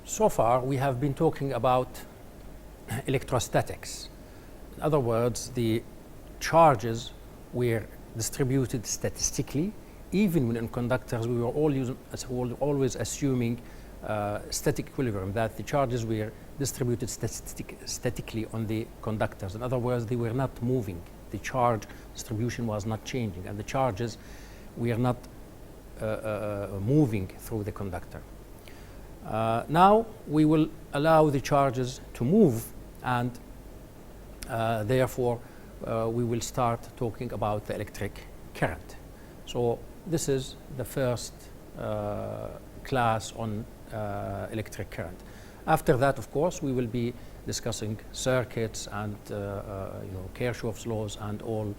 So far, we have been talking about electrostatics. In other words, the charges were distributed statistically. Even when in conductors, we were always assuming static equilibrium, that the charges were distributed statically on the conductors. In other words, they were not moving. The charge distribution was not changing, and the charges were not moving through the conductor. Now we will allow the charges to move, and therefore we will start talking about the electric current. So this is the first class on electric current. After that, of course, we will be discussing circuits and Kirchhoff's laws and all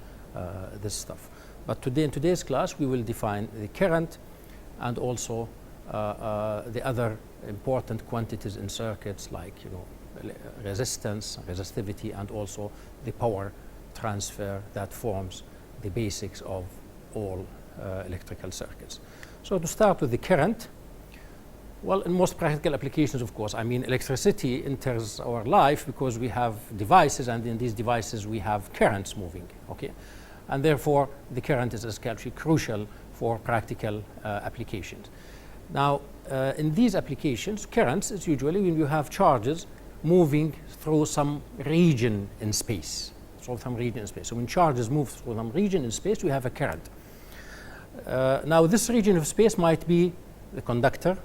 this stuff. But today, in today's class, we will define the current and also the other important quantities in circuits, like resistance, resistivity, and also the power transfer that forms the basics of all electrical circuits. So to start with the current, well, in most practical applications, of course, I mean, electricity enters our life because we have devices, and in these devices we have currents moving, okay? And therefore, the current is actually crucial for practical applications. Now, in these applications, currents is usually when you have charges moving through some region in space. So when charges move through some region in space, we have a current. Now, this region of space might be the conductor.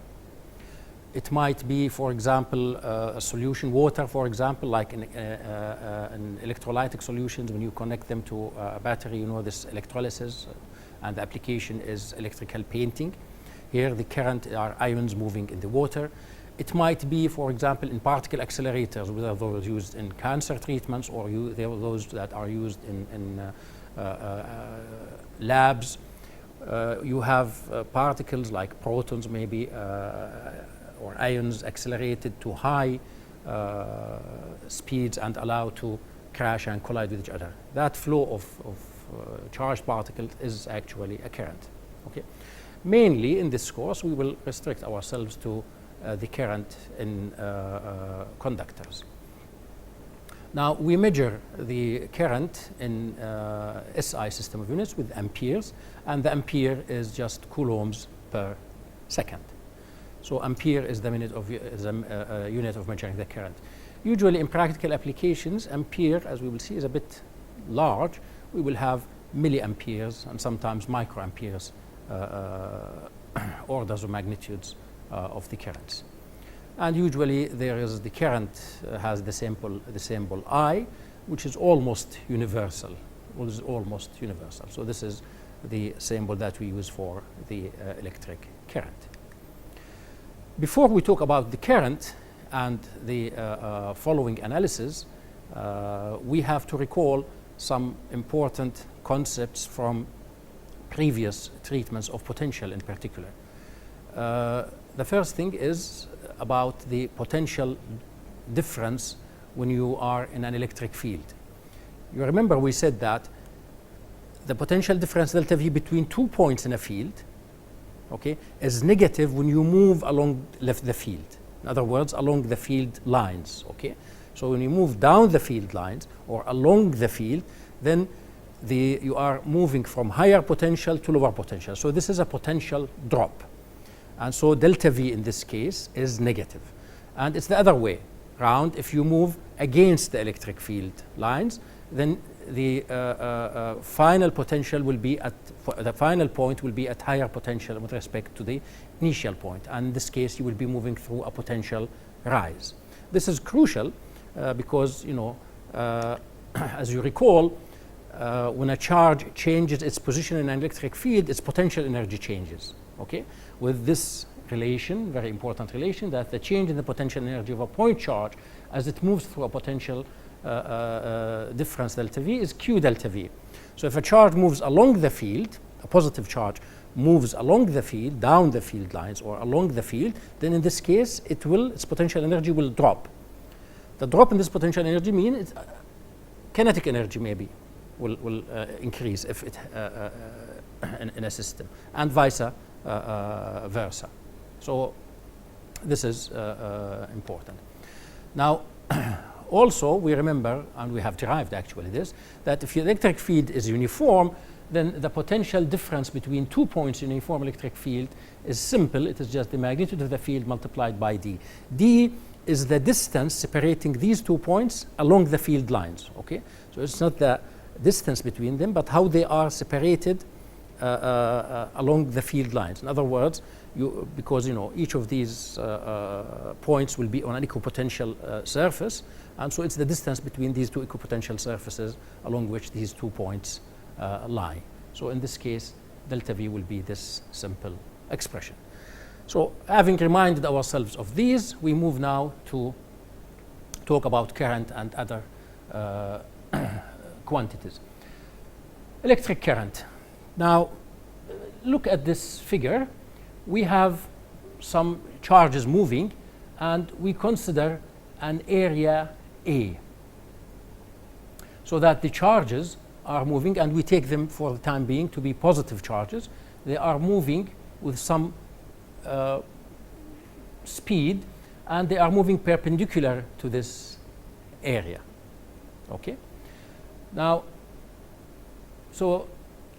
It might be, for example, a solution, water, for example, like in electrolytic solutions. When you connect them to a battery, this electrolysis, and the application is electrical painting. Here, the current are ions moving in the water. It might be, for example, in particle accelerators, whether those used in cancer treatments or those that are used in labs. You have particles like protons, maybe, or ions accelerated to high speeds and allowed to crash and collide with each other. That flow of charged particles is actually a current. Okay. Mainly in this course, we will restrict ourselves to the current in conductors. Now, we measure the current in SI system of units with amperes, and the ampere is just coulombs per second. So ampere is the unit of measuring the current. Usually in practical applications, ampere, as we will see, is a bit large. We will have milliamperes and sometimes microamperes, orders of magnitudes of the currents. And usually there is the current has the symbol I, which is almost universal. So this is the symbol that we use for the electric current. Before we talk about the current and the following analysis, we have to recall some important concepts from previous treatments of potential in particular. The first thing is about the potential difference when you are in an electric field. You remember we said that the potential difference delta V between 2 points in a field, okay, is negative when you move along the field. In other words, along the field lines, okay? So when you move down the field lines or along the field, then you are moving from higher potential to lower potential. So this is a potential drop. And so delta V in this case is negative. And it's the other way around. If you move against the electric field lines, then the final potential will be the final point will be at higher potential with respect to the initial point. And in this case, you will be moving through a potential rise. This is crucial because, as you recall, when a charge changes its position in an electric field, its potential energy changes. Okay, with this relation, very important relation, that the change in the potential energy of a point charge as it moves through a potential difference delta V is Q delta V. So if a charge moves along the field, a positive charge moves along the field, down the field lines or along the field, then in this case its potential energy will drop. The drop in this potential energy means kinetic energy maybe will increase if it in a system, and vice versa. So This is important. Now, also we remember, and we have derived actually this, that if the electric field is uniform, then the potential difference between 2 points in a uniform electric field is simple. It is just the magnitude of the field multiplied by d. D is the distance separating these 2 points along the field lines. Okay, so it's not the distance between them, but how they are separated along the field lines. In other words, because each of these points will be on an equipotential surface, and so it's the distance between these two equipotential surfaces along which these 2 points lie. So in this case, delta V will be this simple expression. So having reminded ourselves of these, we move now to talk about current and other quantities. Electric current. Now, look at this figure. We have some charges moving, and we consider an area A, so that the charges are moving, and we take them for the time being to be positive charges. They are moving with some speed, and they are moving perpendicular to this area. Okay? Now, so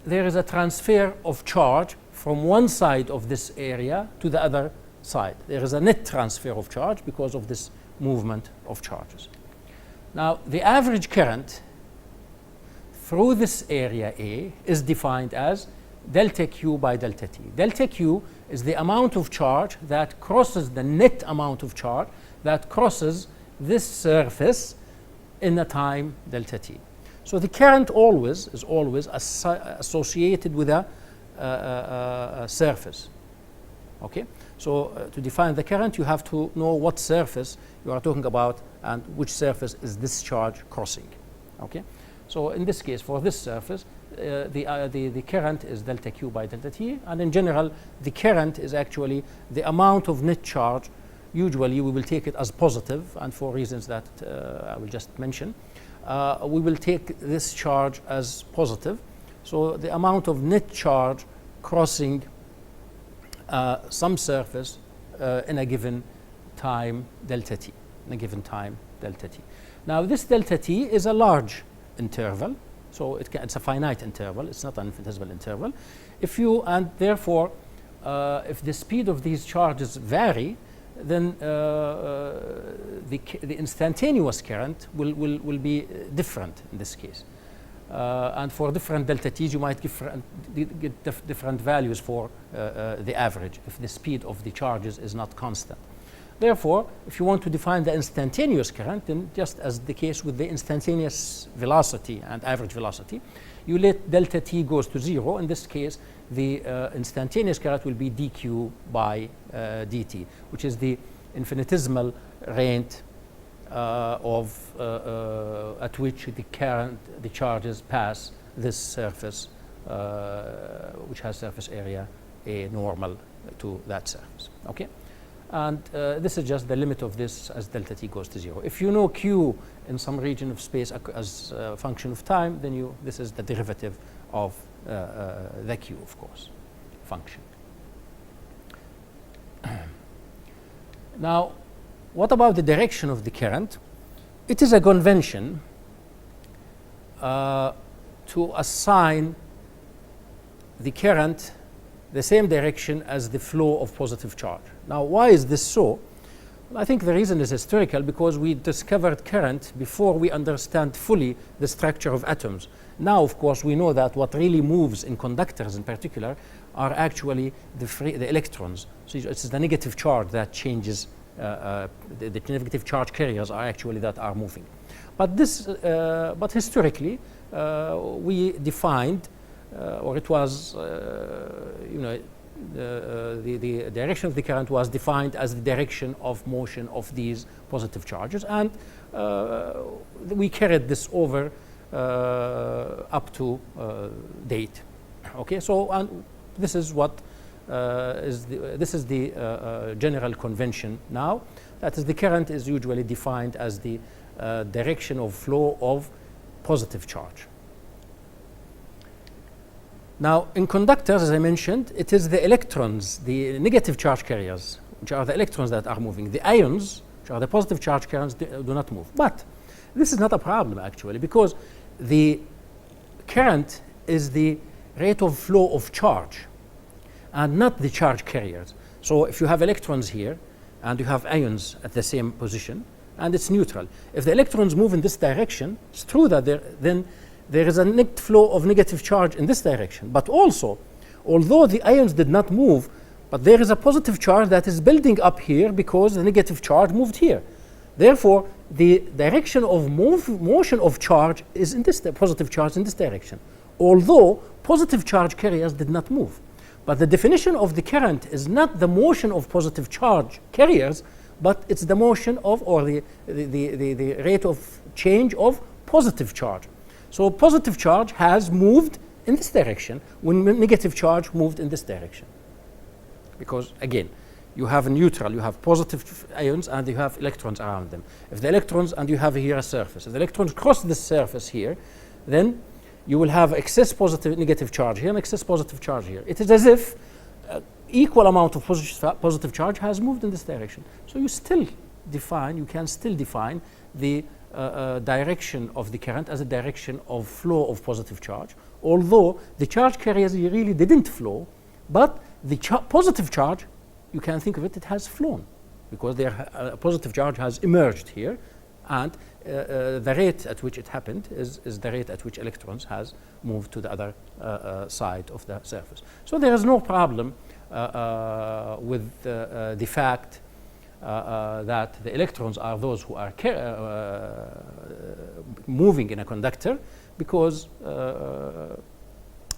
there is a transfer of charge from one side of this area to the other side. There is a net transfer of charge because of this movement of charges. Now, the average current through this area A is defined as delta Q by delta T. Delta Q is the amount of charge that crosses the net amount of charge that crosses this surface in a time delta T. So the current is always associated with a surface. Okay? So to define the current, you have to know what surface you are talking about and which surface is this charge crossing. Okay? So in this case, for this surface, the current is delta Q by delta T, and in general, the current is actually the amount of net charge. Usually, we will take it as positive, and for reasons that I will just mention, we will take this charge as positive. So the amount of net charge crossing some surface in a given time delta T, in a given time delta T. Now, this delta T is a large interval, so it's a finite interval. It's not an infinitesimal interval. And therefore, if the speed of these charges vary, then the instantaneous current will be different in this case. And for different delta T's, you might get different values for the average if the speed of the charges is not constant. Therefore, if you want to define the instantaneous current, then just as the case with the instantaneous velocity and average velocity, you let delta T goes to 0. In this case, the instantaneous current will be dq by dt, which is the infinitesimal rate at which the charges pass this surface, which has surface area A normal to that surface. Okay? And this is just the limit of this as delta T goes to 0. If you know Q in some region of space as a function of time, then this is the derivative of the Q, of course, function. Now, what about the direction of the current? It is a convention to assign the current the same direction as the flow of positive charge. Now, why is this so? Well, I think the reason is historical, because we discovered current before we understand fully the structure of atoms. Now, of course, we know that what really moves in conductors in particular are actually the electrons. So it's the negative charge that changes, the negative charge carriers are actually that are moving. But but historically, we defined, or it was, the direction of the current was defined as the direction of motion of these positive charges, and we carried this over up to date. Okay, so and this is what this is the general convention now. That is, the current is usually defined as the direction of flow of positive charge. Now, in conductors, as I mentioned, it is the electrons, the negative charge carriers, which are the electrons that are moving. The ions, which are the positive charge currents, do not move. But this is not a problem actually, because the current is the rate of flow of charge and not the charge carriers. So if you have electrons here and you have ions at the same position and it's neutral, if the electrons move in this direction, it's true that then there is a net flow of negative charge in this direction. But also, although the ions did not move, but there is a positive charge that is building up here because the negative charge moved here. Therefore, the direction of motion of charge is in this positive charge in this direction, although positive charge carriers did not move. But the definition of the current is not the motion of positive charge carriers, but it's the motion of, or the rate of change of positive charge. So positive charge has moved in this direction when negative charge moved in this direction. Because again, you have a neutral, you have positive ions and you have electrons around them. If the electrons, and you have here a surface, if the electrons cross this surface here, then you will have excess positive negative charge here and excess positive charge here. It is as if equal amount of positive charge has moved in this direction. So you can still define the direction of the current as a direction of flow of positive charge, although the charge carriers really didn't flow, but the positive charge, you can think of it, it has flown, because their positive charge has emerged here, and the rate at which it happened is the rate at which electrons has moved to the other side of the surface. So there is no problem with the fact that the electrons are those who are moving in a conductor, because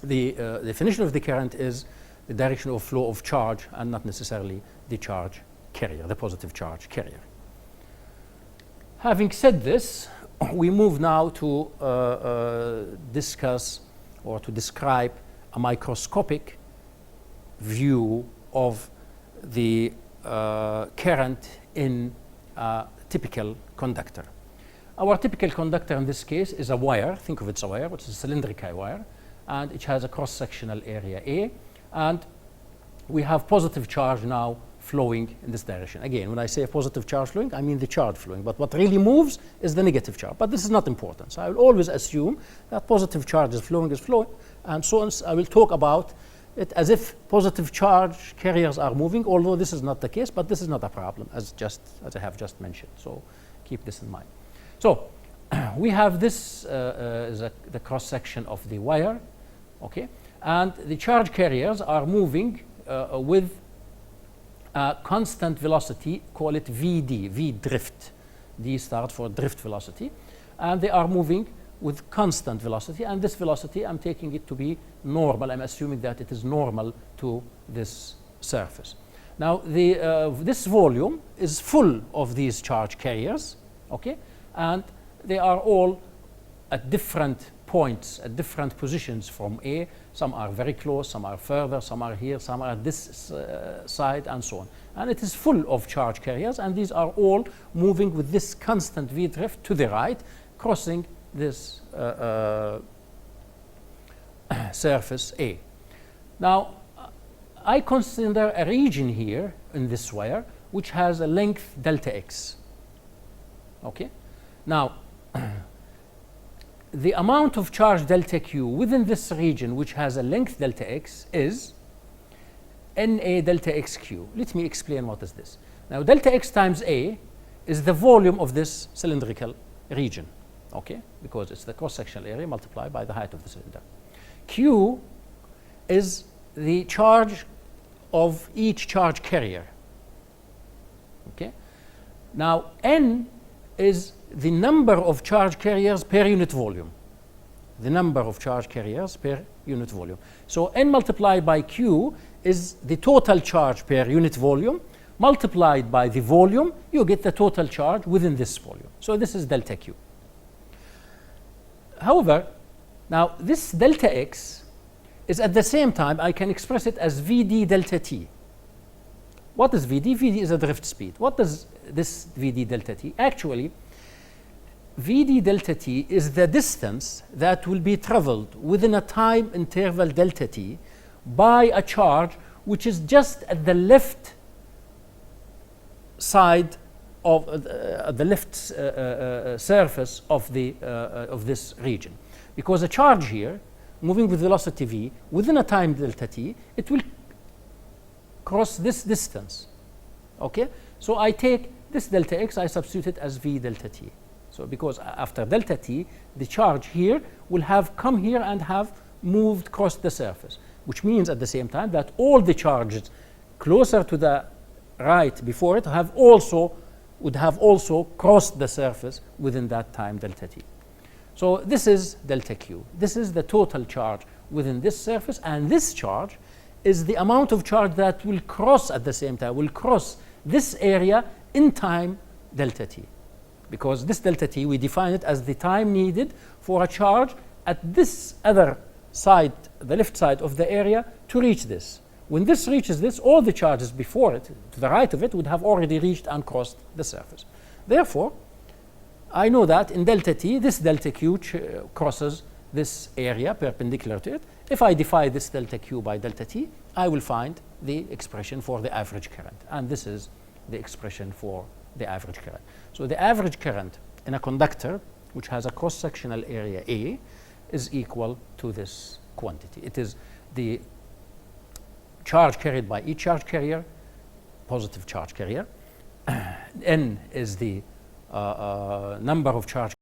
the definition of the current is the direction of flow of charge and not necessarily the charge carrier, the positive charge carrier. Having said this, we move now to discuss or to describe a microscopic view of the current in a typical conductor. Our typical conductor in this case is a wire. Think of it as a wire, which is a cylindrical wire, and it has a cross-sectional area A, and we have positive charge now flowing in this direction. Again, when I say positive charge flowing, I mean the charge flowing, but what really moves is the negative charge. But this is not important. So I will always assume that positive charge is flowing, and so on. I will talk about it as if positive charge carriers are moving, although this is not the case, but this is not a problem, as I have just mentioned. So keep this in mind. So we have this the cross-section of the wire, okay? And the charge carriers are moving with a constant velocity, call it VD, V drift. D stands for drift velocity. And they are moving with constant velocity. And this velocity, I'm taking it to be normal. I'm assuming that it is normal to this surface. Now, this volume is full of these charge carriers, okay? And they are all at different points, at different positions from A. Some are very close, some are further, some are here, some are at this side, and so on. And it is full of charge carriers, and these are all moving with this constant V drift to the right, crossing this surface A. Now, I consider a region here in this wire which has a length delta x. Okay? Now, the amount of charge delta q within this region which has a length delta x is NA delta xq. Let me explain what is this. Now, delta x times A is the volume of this cylindrical region, okay? Because it's the cross-sectional area multiplied by the height of the cylinder. Q is the charge of each charge carrier, okay? Now, N is the number of charge carriers per unit volume. The number of charge carriers per unit volume. So N multiplied by Q is the total charge per unit volume, multiplied by the volume, you get the total charge within this volume. So this is delta Q. However, now this delta X is at the same time, I can express it as VD delta T. What is VD? VD is a drift speed. What does this VD delta T? Actually, VD delta T is the distance that will be traveled within a time interval delta T by a charge which is just at the left side of the left surface of this region, because a charge here moving with velocity v within a time delta t, it will cross this distance. Okay, so I take this delta x, I substitute it as v delta t. So because after delta t, the charge here will have come here and have moved across the surface, which means at the same time that all the charges closer to the right before it would have also crossed the surface within that time delta t. So this is delta q. This is the total charge within this surface, and this charge is the amount of charge that will cross at the same time, will cross this area in time delta t. Because this delta t, we define it as the time needed for a charge at this other side, the left side of the area, to reach this. When this reaches this, all the charges before it, to the right of it, would have already reached and crossed the surface. Therefore, I know that in delta t, this delta q crosses this area perpendicular to it. If I divide this delta q by delta t, I will find the expression for the average current. And this is the expression for the average current. So the average current in a conductor, which has a cross-sectional area A, is equal to this quantity. It is the charge carried by each charge carrier, positive charge carrier. N is the number of charge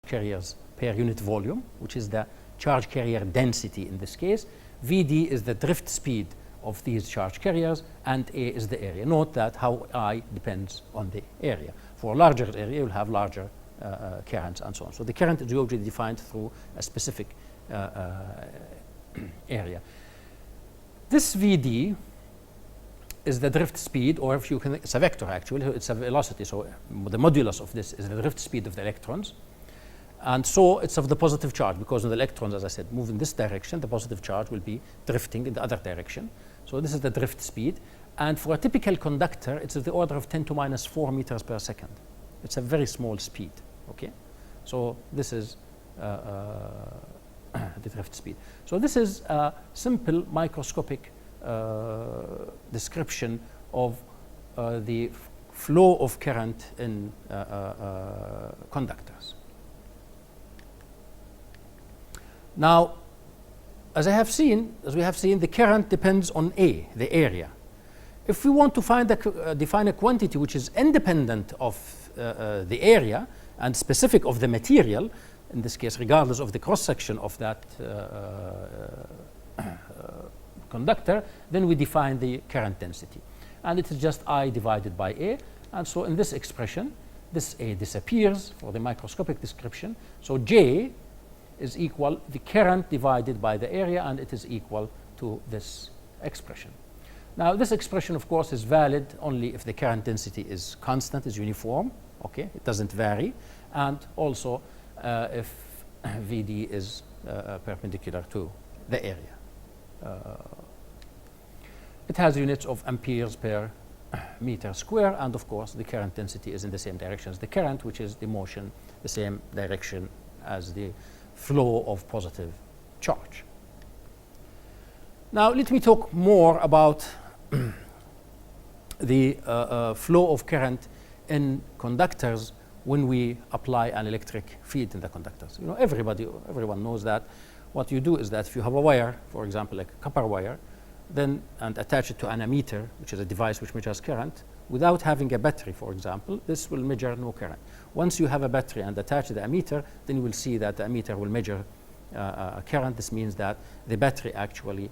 carriers per unit volume, which is the charge carrier density in this case. Vd is the drift speed of these charge carriers, and A is the area. Note that how I depends on the area. For a larger area, you'll have larger currents and so on. So the current is usually defined through a specific area. This Vd is the drift speed, or if you can, it's a vector actually, it's a velocity. So the modulus of this is the drift speed of the electrons. And so it's of the positive charge, because when the electrons, as I said, move in this direction, the positive charge will be drifting in the other direction. So this is the drift speed. And for a typical conductor, it's of the order of 10 to minus 4 meters per second. It's a very small speed, okay? So this is the drift speed. So this is a simple microscopic description of the flow of current in conductors. Now, as we have seen, the current depends on A, the area. If we want to define a quantity which is independent of the area and specific of the material, in this case, regardless of the cross-section of that conductor, then we define the current density. And it is just I divided by A. And so in this expression, this A disappears for the microscopic description. So J is equal the current divided by the area, and it is equal to this expression. Now, this expression, of course, is valid only if the current density is constant, is uniform, okay? It doesn't vary, and also if Vd is perpendicular to the area. It has units of amperes per meter square, and of course, the current density is in the same direction as the current, which is the motion, the same direction as the flow of positive charge. Now, let me talk more about the flow of current in conductors when we apply an electric field in the conductors. You know, everyone knows that what you do is that if you have a wire, for example, like a copper wire, then and attach it to an ammeter, which is a device which measures current, without having a battery, for example, this will measure no current. Once you have a battery and attach the ammeter, then you will see that the ammeter will measure current. This means that the battery actually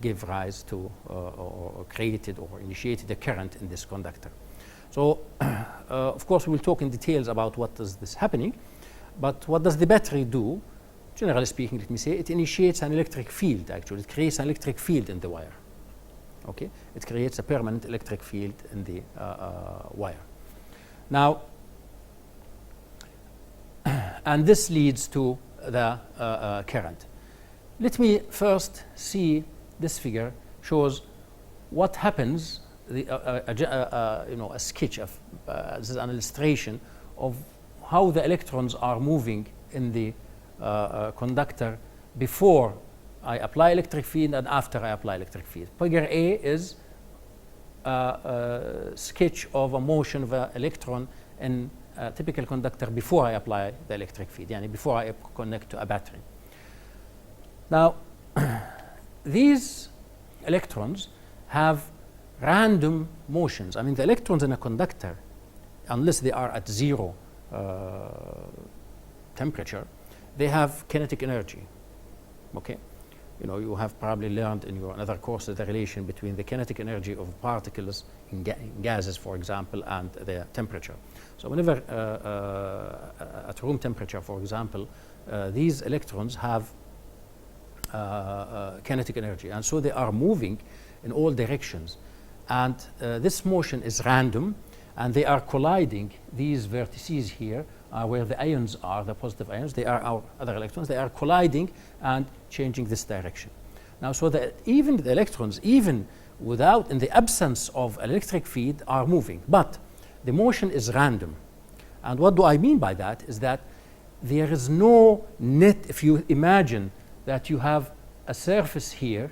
gave rise to or created or initiated a current in this conductor. So, of course, we will talk in details about what is this happening, but what does the battery do? Generally speaking, let me say, it initiates an electric field, actually. It creates an electric field in the wire. Okay? It creates a permanent electric field in the wire. Now, and this leads to the current. Let me first see this figure shows what happens, a sketch of, this is an illustration of how the electrons are moving in the conductor before I apply electric field and after I apply electric field. Figure A is sketch of a motion of an electron in a typical conductor before I apply the electric field, yani before I connect to a battery. Now, these electrons have random motions. I mean, the electrons in a conductor, unless they are at zero temperature, they have kinetic energy. Okay, you know, you have probably learned in your other courses the relation between the kinetic energy of particles in gases, for example, and their temperature. So whenever at room temperature, for example, these electrons have kinetic energy, and so they are moving in all directions, and this motion is random, and they are colliding. These vertices here are where the ions are, the positive ions. They are our other electrons. They are colliding and changing this direction. Now, so that even the electrons, even without, in the absence of electric field, are moving, but the motion is random. And what do I mean by that is that there is no net. If you imagine that you have a surface here,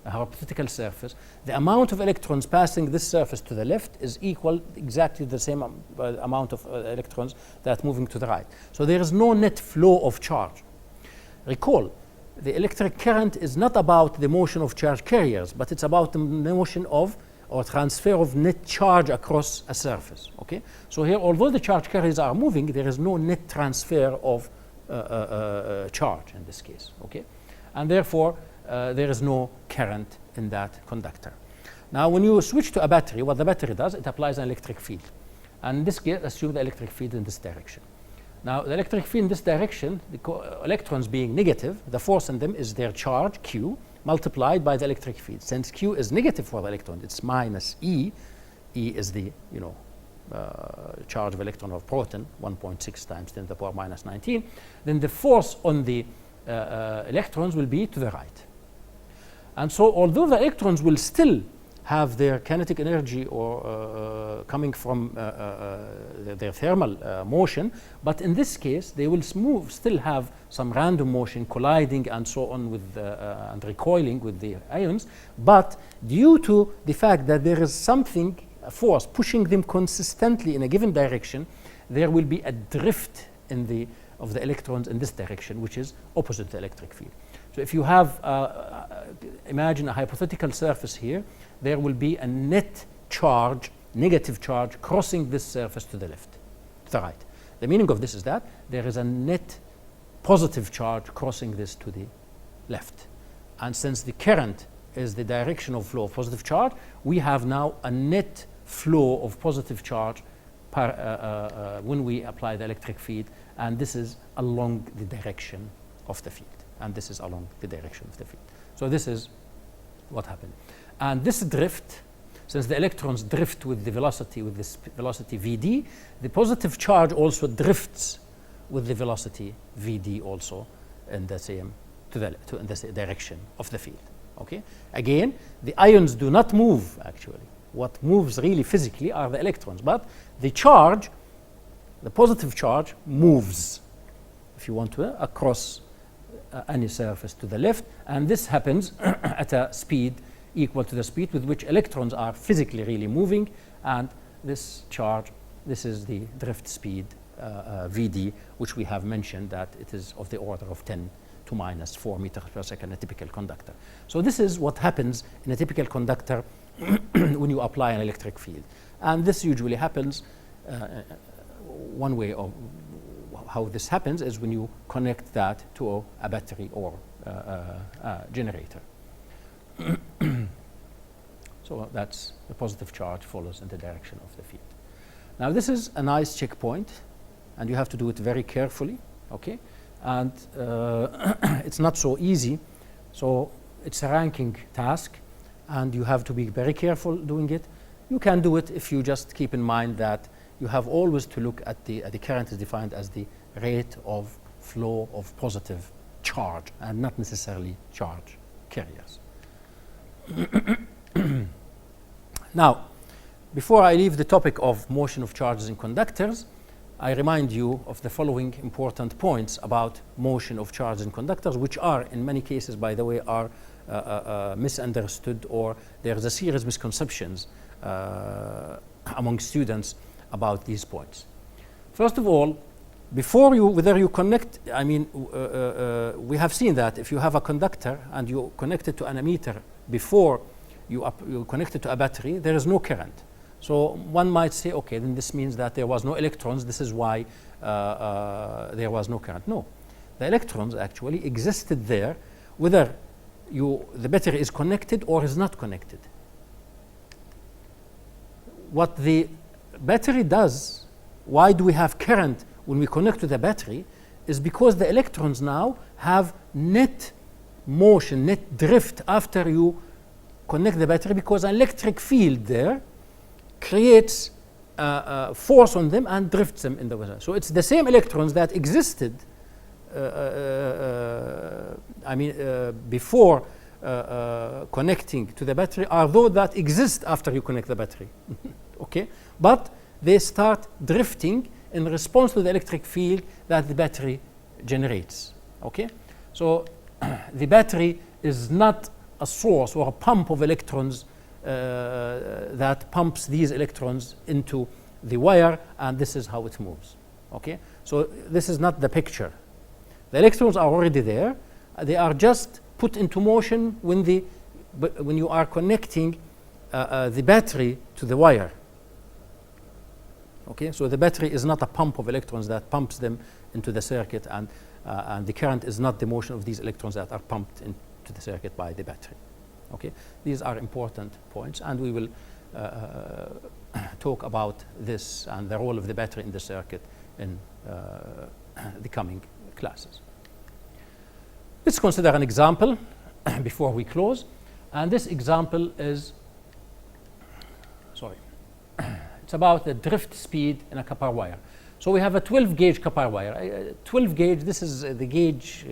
a hypothetical surface, the amount of electrons passing this surface to the left is equal exactly the same amount of electrons that moving to the right. So there is no net flow of charge. Recall, the electric current is not about the motion of charge carriers, but it's about the motion of or transfer of net charge across a surface. Okay, so here, although the charge carriers are moving, there is no net transfer of charge in this case. Okay, and therefore there is no current in that conductor. Now, when you switch to a battery, what the battery does, it applies an electric field. And in this case, assume the electric field in this direction. Now, the electric field in this direction, the electrons being negative, the force in them is their charge, Q, multiplied by the electric field. Since Q is negative for the electron, it's minus E. E is the, you know, charge of electron of proton, 1.6 times 10 to the power minus 19. Then the force on the electrons will be to the right. And so, although the electrons will still have their kinetic energy or coming from their thermal motion, but in this case, they will still have some random motion colliding and so on with and recoiling with the ions. But due to the fact that there is something, a force pushing them consistently in a given direction, there will be a drift in of the electrons in this direction, which is opposite the electric field. So if you have, imagine a hypothetical surface here, there will be a net charge, negative charge, crossing this surface to the left, to the right. The meaning of this is that there is a net positive charge crossing this to the left. And since the current is the direction of flow of positive charge, we have now a net flow of positive charge when we apply the electric field, and this is along the direction of the field. And this is along the direction of the field. So this is what happened. And this drift, since the electrons drift with the velocity, with this velocity Vd, the positive charge also drifts with the velocity Vd also in the same in the direction of the field. Okay. Again, the ions do not move actually. What moves really physically are the electrons, but the charge, the positive charge, moves, if you want to, across any surface to the left, and this happens at a speed equal to the speed with which electrons are physically really moving, and this charge, this is the drift speed Vd, which we have mentioned that it is of the order of 10 to minus 4 meters per second, a typical conductor. So this is what happens in a typical conductor when you apply an electric field, and this usually happens one way of how this happens is when you connect that to a battery or a generator. So that's the positive charge follows in the direction of the field. Now this is a nice checkpoint, and you have to do it very carefully, okay? And it's not so easy, so it's a ranking task, and you have to be very careful doing it. You can do it if you just keep in mind that you have always to look at the current is defined as the rate of flow of positive charge and not necessarily charge carriers. Now, before I leave the topic of motion of charges in conductors, I remind you of the following important points about motion of charges in conductors, which are in many cases, by the way, are misunderstood, or there's a serious misconceptions among students about these points. First of all, before you, whether you connect, I mean, we have seen that if you have a conductor and you connect it to an ammeter before you connect it to a battery, there is no current. So one might say, okay, then this means that there was no electrons. This is why there was no current. No, the electrons actually existed there, whether the battery is connected or is not connected. What the battery does, why do we have current when we connect to the battery, is because the electrons now have net motion, net drift after you connect the battery, because an electric field there creates force on them and drifts them in the way. So it's the same electrons that existed before connecting to the battery are those that exist after you connect the battery. Okay, but they start drifting in response to the electric field that the battery generates. Okay, so the battery is not a source or a pump of electrons that pumps these electrons into the wire, and this is how it moves. Okay, so this is not the picture. The electrons are already there. They are just put into motion when you are connecting the battery to the wire. Okay, so the battery is not a pump of electrons that pumps them into the circuit, and the current is not the motion of these electrons that are pumped into the circuit by the battery. Okay, these are important points, and we will talk about this and the role of the battery in the circuit in the coming classes. Let's consider an example before we close, and this example is, it's about the drift speed in a copper wire. So we have a 12 gauge copper wire. 12 gauge, this is the gauge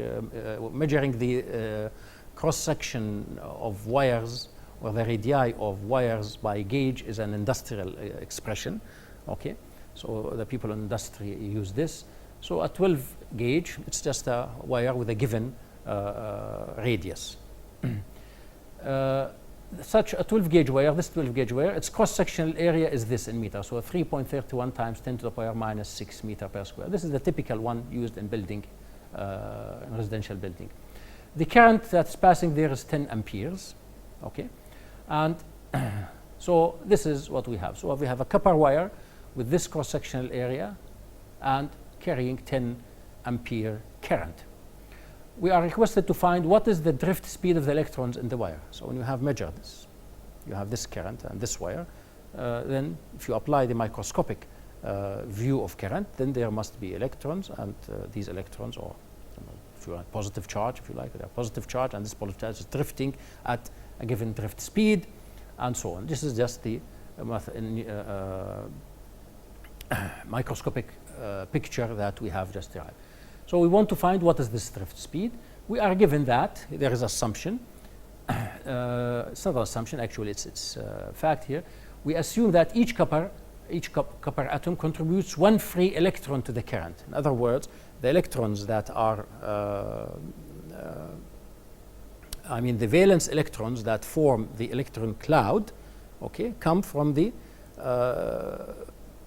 measuring the cross section of wires, or the radii of wires by gauge is an industrial expression. Okay, so the people in industry use this. So a 12 gauge, it's just a wire with a given radius. Such a 12 gauge wire, this 12 gauge wire, its cross sectional area is this in meters, so 3.31 times 10 to the power minus 6 meter per square. This is the typical one used in building, in residential building. The current that's passing there is 10 amperes. Okay, and so this is what we have. So we have a copper wire with this cross sectional area and carrying 10 ampere current. We are requested to find what is the drift speed of the electrons in the wire. So when you have measured this, you have this current and this wire, then if you apply the microscopic view of current, then there must be electrons, and these electrons, or if you want positive charge, if you like, they are positive charge, and this positive charge is drifting at a given drift speed, and so on. This is just the microscopic picture that we have just derived. So we want to find what is this drift speed. We are given that there is assumption. It's not an assumption, actually, it's fact here. We assume that each copper atom contributes one free electron to the current. In other words, the electrons that are, the valence electrons that form the electron cloud, okay, come from the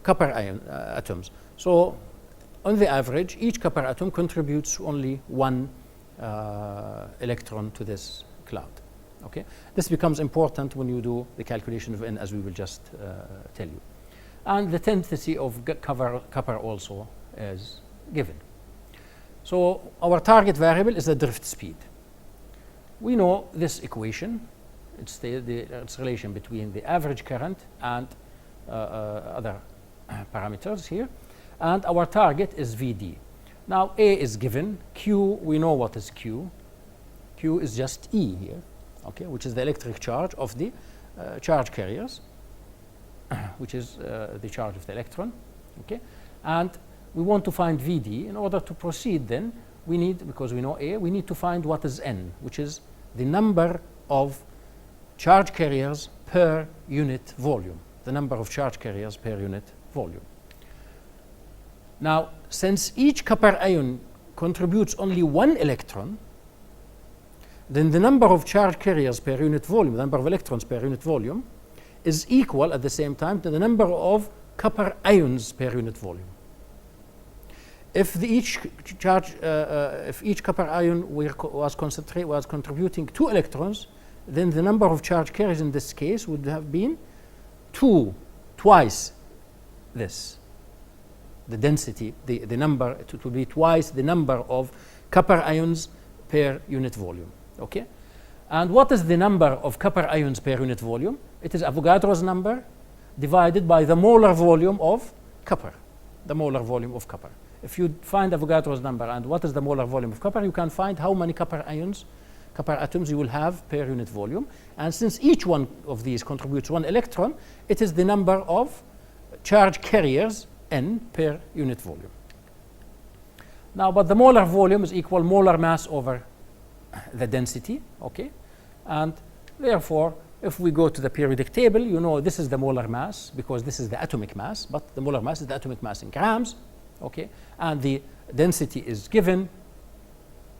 copper ion atoms. So on the average, each copper atom contributes only one electron to this cloud. Okay, this becomes important when you do the calculation of N, as we will just tell you. And the density of copper also is given. So our target variable is the drift speed. We know this equation. It's its relation between the average current and other parameters here. And our target is Vd. Now A is given, Q, we know what is Q. Q is just E here, okay, which is the electric charge of the charge carriers, which is the charge of the electron, okay. And we want to find Vd. In order to proceed then, we need, because we know A, we need to find what is N, which is the number of charge carriers per unit volume, the number of charge carriers per unit volume. Now, since each copper ion contributes only one electron, then the number of charge carriers per unit volume, the number of electrons per unit volume, is equal at the same time to the number of copper ions per unit volume. If each copper ion was contributing 2 electrons, then the number of charge carriers in this case would have been twice this. The density, the number, it will be twice the number of copper ions per unit volume. Okay? And what is the number of copper ions per unit volume? It is Avogadro's number divided by the molar volume of copper. The molar volume of copper. If you find Avogadro's number and what is the molar volume of copper, you can find how many copper ions, copper atoms you will have per unit volume. And since each one of these contributes 1 electron, it is the number of charge carriers n per unit volume. Now, but the molar volume is equal molar mass over the density, okay? And therefore, if we go to the periodic table, you know this is the molar mass because this is the atomic mass, but the molar mass is the atomic mass in grams, okay? And the density is given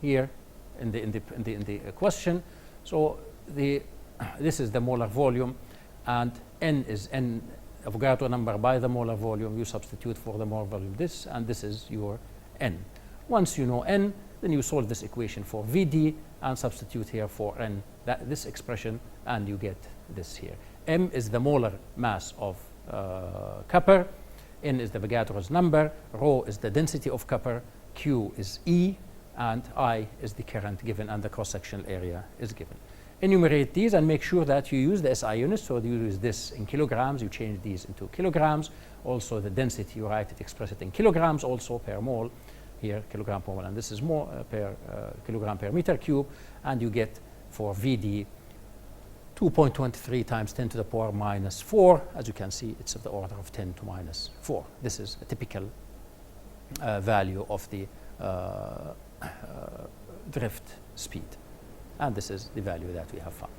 here in the question. So this is the molar volume, and n is n Avogadro number by the molar volume. You substitute for the molar volume this, and this is your n. Once you know n, then you solve this equation for Vd and substitute here for n this expression, and you get this here. M is the molar mass of copper, n is the Avogadro's number, rho is the density of copper, Q is E, and I is the current given, and the cross-sectional area is given. Enumerate these and make sure that you use the SI units. So you use this in kilograms, you change these into kilograms. Also the density, you write it, express it in kilograms also per mole. Here, kilogram per mole, and this is more per kilogram per meter cube. And you get for Vd 2.23 times 10 to the power minus 4. As you can see, it's of the order of 10 to minus 4. This is a typical value of the drift speed. And this is the value that we have found.